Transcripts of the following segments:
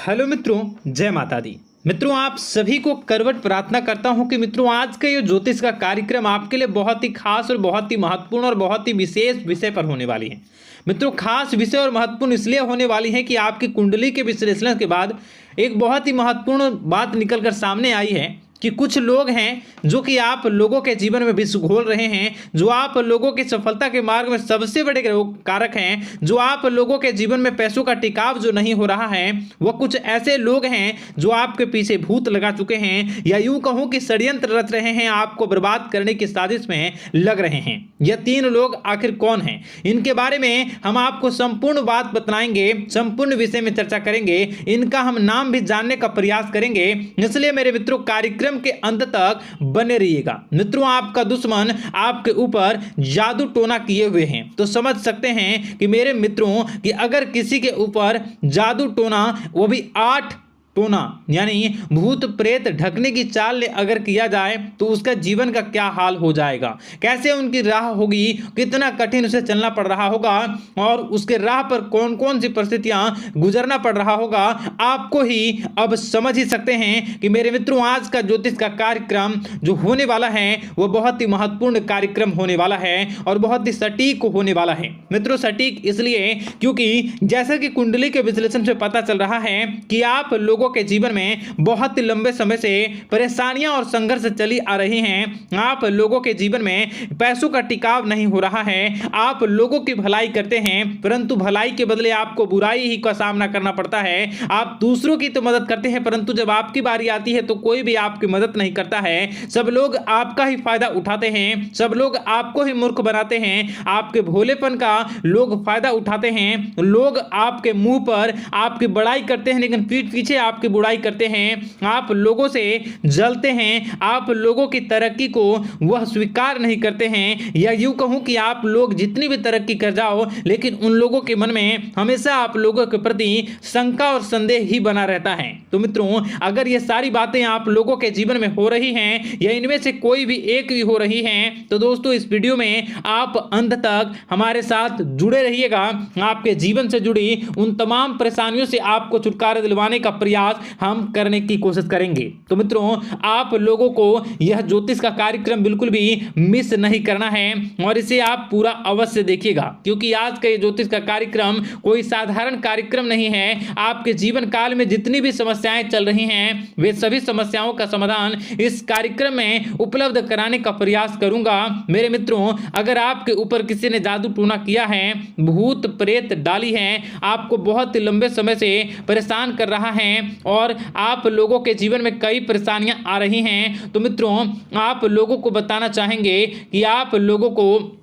Hello मित्रों, जय माता दी। मित्रों, आप सभी को करवट प्रार्थना करता हूं कि मित्रों आज का ये ज्योतिष का कार्यक्रम आपके लिए बहुत ही खास और बहुत ही महत्वपूर्ण और बहुत ही विशेष विषय पर होने वाली है। मित्रों, खास विषय और महत्वपूर्ण इसलिए होने वाली है कि आपकी कुंडली के विश्लेषण के बाद एक बहुत ही महत्वपूर्ण बात निकलकर सामने आई है कि कुछ लोग हैं जो कि आप लोगों के जीवन में विष घोल रहे हैं, जो आप लोगों की सफलता के मार्ग में सबसे बड़े कारक हैं, जो आप लोगों के जीवन में पैसों का टिकाव जो नहीं हो रहा है, वह कुछ ऐसे लोग हैं जो आपके पीछे भूत लगा चुके हैं या यूं कहूं कि षड्यंत्र रच रहे हैं, आपको बर्बाद करने की साजिश में लग रहे हैं। यह तीन लोग आखिर कौन हैं, इनके बारे में हम आपको संपूर्ण बात बताएंगे, संपूर्ण विषय में चर्चा करेंगे, इनका हम नाम भी जानने का प्रयास करेंगे। इसलिए मेरे मित्रों, कार्यक्रम के अंत तक बने रहिएगा। मित्रों, आपका दुश्मन आपके ऊपर जादू टोना किए हुए हैं, तो समझ सकते हैं कि मेरे मित्रों कि अगर किसी के ऊपर जादू टोना, वो भी 8 टोना यानी भूत प्रेत ढकने की चाल अगर किया जाए तो उसका जीवन का क्या हाल हो जाएगा, कैसे उनकी राह होगी, कितना कठिन उसे चलना पड़ रहा होगा और उसके राह पर कौन कौन सी परिस्थितियां गुजरना पड़ रहा होगा, आपको ही अब समझ ही सकते हैं कि मेरे मित्रों आज का ज्योतिष का कार्यक्रम जो होने वाला है वह बहुत ही महत्वपूर्ण कार्यक्रम होने वाला है और बहुत ही सटीक होने वाला है। मित्रों, सटीक इसलिए क्योंकि जैसा कि कुंडली के विश्लेषण से पता चल रहा है कि आप लोगों के जीवन में बहुत ही लंबे समय से परेशानियां और संघर्ष चली आ रही हैं। आप लोगों के जीवन में पैसों का टिकाव नहीं हो रहा है। आप लोगों की भलाई करते हैं परंतु भलाई के बदले आपको बुराई ही का सामना करना पड़ता है। आप दूसरों की तो मदद करते हैं परंतु जब आपकी बारी आती है तो कोई भी आपकी मदद नहीं करता है। सब लोग आपका ही फायदा उठाते हैं, सब लोग आपको ही मूर्ख बनाते हैं, आपके भोलेपन का लोग फायदा उठाते हैं। लोग आपके मुंह पर आपकी बड़ाई करते हैं लेकिन पीठ पीछे आपकी बुराई करते हैं। आप लोगों से जलते हैं, आप लोगों की तरक्की को वह स्वीकार नहीं करते हैं, या यूं कहूं कि आप लोग जितनी भी तरक्की कर जाओ लेकिन उन लोगों के मन में हमेशा आप लोगों के प्रति शंका और संदेह ही बना रहता है। तो मित्रों, अगर ये सारी बातें आप लोगों के जीवन में हो रही हैं या इनमें से कोई भी एक भी हो रही हैं तो दोस्तों इस वीडियो में आप अंत तक हमारे साथ जुड़े रहिएगा। आपके जीवन से जुड़ी उन तमाम परेशानियों से आपको छुटकारा दिलवाने का प्रयास हम करने की कोशिश करेंगे। तो मित्रों, आप लोगों को यह ज्योतिष का कार्यक्रम बिल्कुल भी मिस नहीं करना है और इसे आप पूरा अवश्य देखिएगा क्योंकि आज का ये ज्योतिष का कार्यक्रम कोई साधारण कार्यक्रम नहीं है। आपके जीवन काल में जितनी भी समस्याएं चल रही हैं वे सभी समस्याओं का समाधान इस कार्यक्रम में उपलब्ध कराने का प्रयास करूंगा। मेरे मित्रों, अगर आपके ऊपर किसी ने जादू टोना किया है, भूत प्रेत डाली है, आपको बहुत लंबे समय से परेशान कर रहा है और आप लोगों के जीवन में कई परेशानियां आ रही हैं, तो मित्रों आप लोगों को बताना चाहेंगे कि आप लोगों को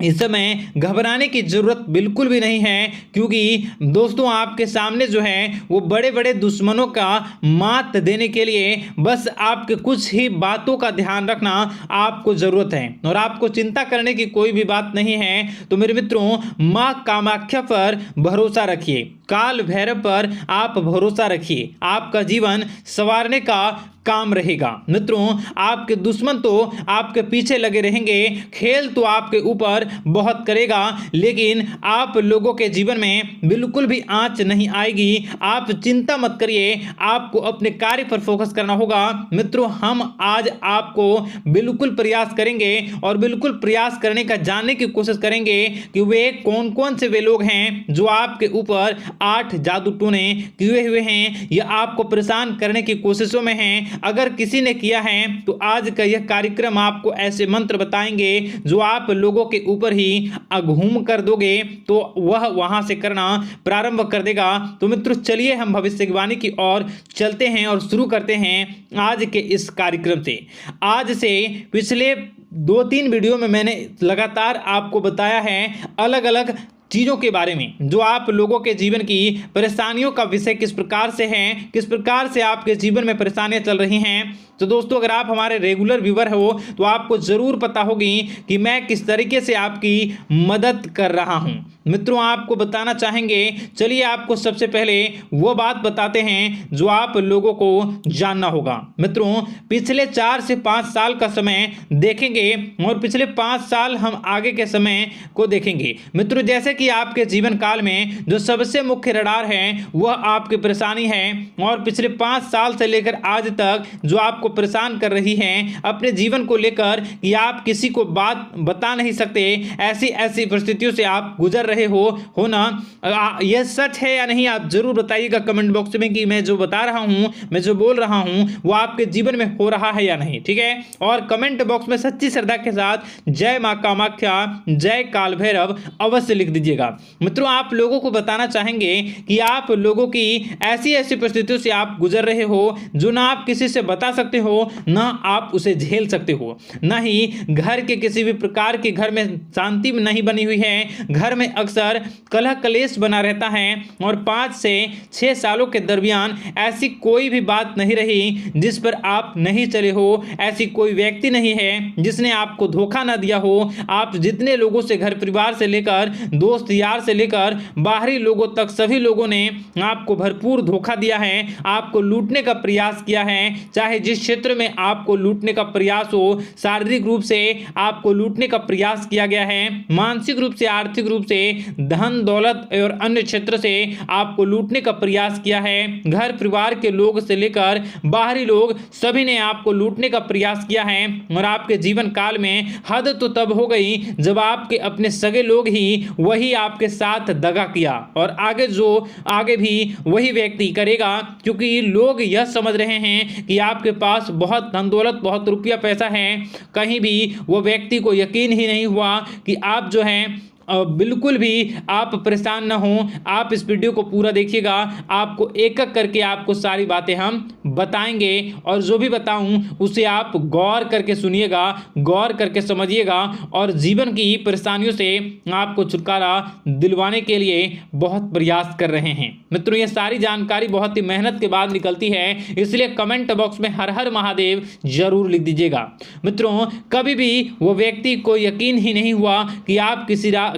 इस समय घबराने की जरूरत बिल्कुल भी नहीं है क्योंकि दोस्तों आपके सामने जो है वो बड़े बड़े दुश्मनों का मात देने के लिए बस आपके कुछ ही बातों का ध्यान रखना आपको जरूरत है और आपको चिंता करने की कोई भी बात नहीं है। तो मेरे मित्रों, मां कामाख्या पर भरोसा रखिए, काल भैरव पर आप भरोसा रखिए, आपका जीवन संवारने का काम रहेगा। मित्रों, आपके दुश्मन तो आपके पीछे लगे रहेंगे, खेल तो आपके ऊपर बहुत करेगा लेकिन आप लोगों के जीवन में बिल्कुल भी आंच नहीं आएगी। आप चिंता मत करिए, आपको अपने कार्य पर फोकस करना होगा। मित्रों, हम आज आपको बिल्कुल प्रयास करेंगे और बिल्कुल प्रयास करने का जानने की कोशिश करेंगे कि वे कौन कौन से वे लोग हैं जो आपके ऊपर 8 जादू टोने किए हुए हैं या आपको परेशान करने की कोशिशों में हैं। अगर किसी ने किया है तो आज का यह कार्यक्रम आपको ऐसे मंत्र बताएंगे जो आप लोगों के ऊपर ही अघूम कर दोगे तो वह वहां से करना प्रारंभ कर देगा। तो मित्रों, चलिए हम भविष्यवाणी की ओर चलते हैं और शुरू करते हैं आज के इस कार्यक्रम से। आज से पिछले 2-3 वीडियो में मैंने लगातार आपको बताया है अलग अलग चीज़ों के बारे में जो आप लोगों के जीवन की परेशानियों का विषय किस प्रकार से है, किस प्रकार से आपके जीवन में परेशानियां चल रही हैं। तो दोस्तों, अगर आप हमारे रेगुलर व्यूवर हो तो आपको ज़रूर पता होगी कि मैं किस तरीके से आपकी मदद कर रहा हूं। मित्रों आपको बताना चाहेंगे। चलिए आपको सबसे पहले वो बात बताते हैं जो आप लोगों को जानना होगा। मित्रों पिछले 4 से 5 साल का समय देखेंगे और पिछले 5 साल हम आगे के समय को देखेंगे। मित्रों जैसे कि आपके जीवन काल में जो सबसे मुख्य रडार है वह आपकी परेशानी है और पिछले 5 साल से लेकर आज तक जो आपको परेशान कर रही है अपने जीवन को लेकर कि आप किसी को बात बता नहीं सकते, ऐसी ऐसी परिस्थितियों से आप गुजर रहे हो ना। यह सच है या नहीं आप जरूर बताइएगा कमेंट बॉक्स में कि मैं जो बता रहा हूं, मैं जो बोल रहा हूं वो आपके जीवन में हो रहा है या नहीं। ठीक है, और कमेंट बॉक्स में सच्ची श्रद्धा के साथ जय मां कामाख्या, जय काल भैरव अवश्य लिख दीजिएगा। मित्रों आप लोगों को बताना चाहेंगे कि आप लोगों की ऐसी ऐसी परिस्थितियों से आप गुजर रहे हो जो ना आप किसी से बता सकते हो ना आप उसे झेल सकते हो, ना ही घर के किसी भी प्रकार के घर में शांति नहीं बनी हुई है। घर में अक्सर कलह कलेश बना रहता है और 5 से 6 सालों के दरमियान ऐसी कोई भी बात नहीं रही जिस पर आप नहीं चले हो, ऐसी कोई व्यक्ति नहीं है जिसने आपको धोखा ना दिया हो। आप जितने लोगों से घर परिवार से लेकर दोस्त यार से लेकर बाहरी लोगों तक सभी लोगों ने आपको भरपूर धोखा दिया है, आपको लूटने का प्रयास किया है। चाहे जिस क्षेत्र में आपको लूटने का प्रयास हो, शारीरिक रूप से आपको लूटने का प्रयास किया गया है, मानसिक रूप से आर्थिक रूप से धन दौलत और अन्य क्षेत्र से आपको लूटने का प्रयास किया है। घर परिवार के लोग से लेकर बाहरी लोग सभी ने आपको लूटने का प्रयास किया है और आपके जीवन काल में हद तो तब हो गई जब आपके अपने सगे लोग ही वही आपके साथ दगा किया और आगे भी वही व्यक्ति करेगा, क्योंकि लोग यह समझ रहे हैं कि आपके पास बहुत धन दौलत बहुत रुपया पैसा है। कहीं भी वो व्यक्ति को यकीन ही नहीं हुआ कि आप जो है बिल्कुल भी आप परेशान ना हो। आप इस वीडियो को पूरा देखिएगा, आपको एक एक करके आपको सारी बातें हम बताएंगे और जो भी बताऊं उसे आप गौर करके सुनिएगा, गौर करके समझिएगा और जीवन की परेशानियों से आपको छुटकारा दिलवाने के लिए बहुत प्रयास कर रहे हैं। मित्रों ये सारी जानकारी बहुत ही मेहनत के बाद निकलती है, इसलिए कमेंट बॉक्स में हर हर महादेव जरूर लिख दीजिएगा। मित्रों कभी भी वो व्यक्ति को यकीन ही नहीं हुआ कि आप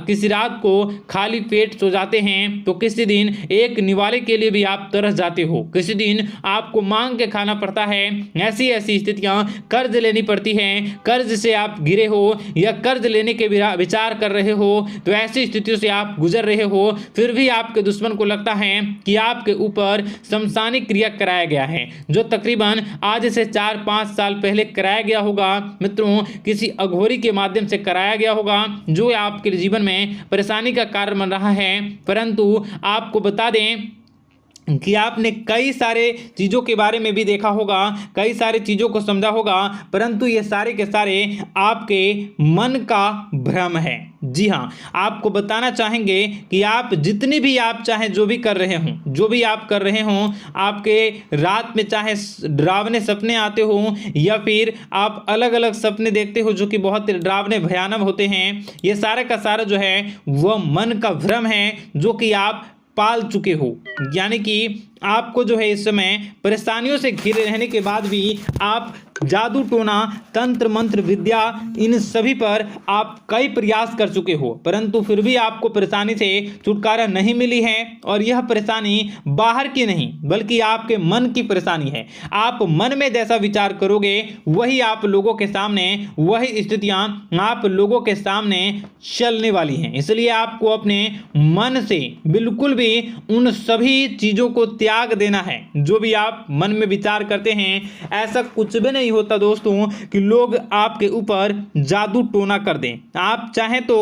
किसी रात को खाली पेट सो जाते हैं तो किसी दिन एक निवाले के लिए भी आप तरस जाते हो, किसी दिन आपको मांग के खाना पड़ता है। ऐसी ऐसी स्थितियां कर्ज लेनी पड़ती हैं, कर्ज से आप घिरे हो या कर्ज लेने के विचार कर रहे हो, तो ऐसी स्थितियों से आप गुजर रहे हो। फिर भी आपके दुश्मन को लगता है कि आपके ऊपर शमशानी क्रिया कराया गया है, जो तकरीबन आज से 4-5 साल पहले कराया गया होगा। मित्रों किसी अघोरी के माध्यम से कराया गया होगा जो आपके जीवन में परेशानी का कारण बन रहा है। परंतु आपको बता दें कि आपने कई सारे चीज़ों के बारे में भी देखा होगा, कई सारी चीज़ों को समझा होगा, परंतु ये सारे के सारे आपके मन का भ्रम है। जी हाँ, आपको बताना चाहेंगे कि आप जितनी भी आप चाहे जो भी कर रहे हों, जो भी आप कर रहे हों, आपके रात में चाहे डरावने सपने आते हों या फिर आप अलग अलग सपने देखते हो जो कि बहुत डरावने भयानक होते हैं, ये सारे का सारा जो है वह मन का भ्रम है जो कि आप पाल चुके हो। यानी कि आपको जो है इस समय परेशानियों से घिरे रहने के बाद भी आप जादू टोना तंत्र मंत्र विद्या इन सभी पर आप कई प्रयास कर चुके हो, परंतु फिर भी आपको परेशानी से छुटकारा नहीं मिली है। और यह परेशानी बाहर की नहीं बल्कि आपके मन की परेशानी है। आप मन में जैसा विचार करोगे वही आप लोगों के सामने, वही स्थितियां आप लोगों के सामने चलने वाली हैं। इसलिए आपको अपने मन से बिल्कुल भी उन सभी चीज़ों को त्याग देना है जो भी आप मन में विचार करते हैं। ऐसा कुछ भी नहीं होता दोस्तों कि लोग आपके ऊपर जादू टोना कर दें। आप चाहें तो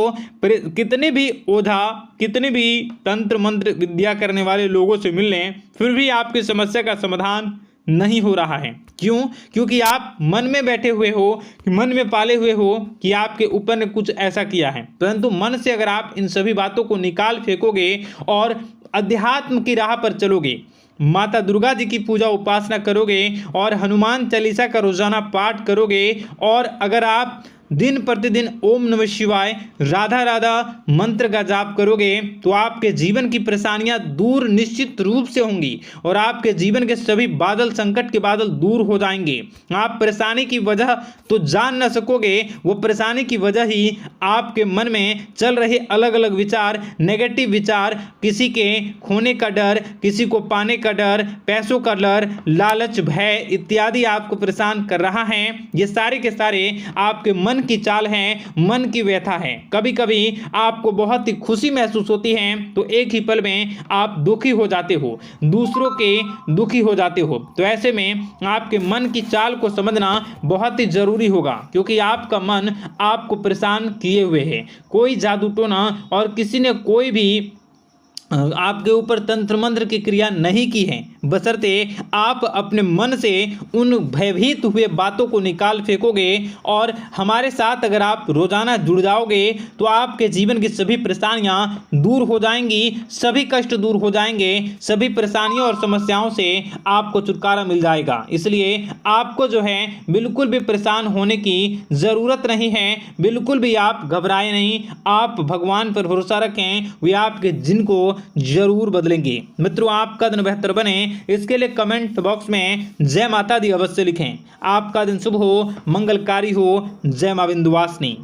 कितने भी ओझा, कितने भी तंत्र मंत्र विद्या करने वाले लोगों से मिल लें, फिर भी आपकी समस्या का समाधान नहीं हो रहा है। क्यों? क्योंकि आप मन में बैठे हुए हो, मन में पाले हुए हो कि आपके ऊपर ने कुछ ऐसा किया है। परंतु मन से अगर आप इन सभी बातों को निकाल फेंकोगे और अध्यात्म की राह पर चलोगे, माता दुर्गा जी की पूजा उपासना करोगे और हनुमान चालीसा का रोजाना पाठ करोगे, और अगर आप दिन प्रतिदिन ओम नमः शिवाय, राधा राधा मंत्र का जाप करोगे तो आपके जीवन की परेशानियां दूर निश्चित रूप से होंगी और आपके जीवन के सभी बादल, संकट के बादल दूर हो जाएंगे। आप परेशानी की वजह तो जान न सकोगे, वो परेशानी की वजह ही आपके मन में चल रहे अलग अलग विचार, नेगेटिव विचार, किसी के खोने का डर, किसी को पाने का डर, पैसों का डर, लालच, भय इत्यादि आपको परेशान कर रहा है। ये सारे के सारे आपके मन की चाल हैं, मन की व्यथा है। कभी कभी आपको बहुत ही खुशी महसूस होती है तो एक ही पल में आप दुखी हो जाते हो, दूसरों के दुखी हो जाते हो। तो ऐसे में आपके मन की चाल को समझना बहुत ही जरूरी होगा, क्योंकि आपका मन आपको परेशान किए हुए है। कोई जादू टोना और किसी ने कोई भी आपके ऊपर तंत्र मंत्र की क्रिया नहीं की है, बशर्ते आप अपने मन से उन भयभीत हुए बातों को निकाल फेंकोगे और हमारे साथ अगर आप रोजाना जुड़ जाओगे तो आपके जीवन की सभी परेशानियां दूर हो जाएंगी, सभी कष्ट दूर हो जाएंगे, सभी परेशानियों और समस्याओं से आपको छुटकारा मिल जाएगा। इसलिए आपको जो है बिल्कुल भी परेशान होने की ज़रूरत नहीं है, बिल्कुल भी आप घबराए नहीं। आप भगवान पर भरोसा रखें, वे आपके जिनको जरूर बदलेंगे। मित्रों, आपका दिन बेहतर बने इसके लिए कमेंट बॉक्स में जय माता दी अवश्य लिखें। आपका दिन शुभ हो, मंगलकारी हो। जय मां विंध्यवासिनी।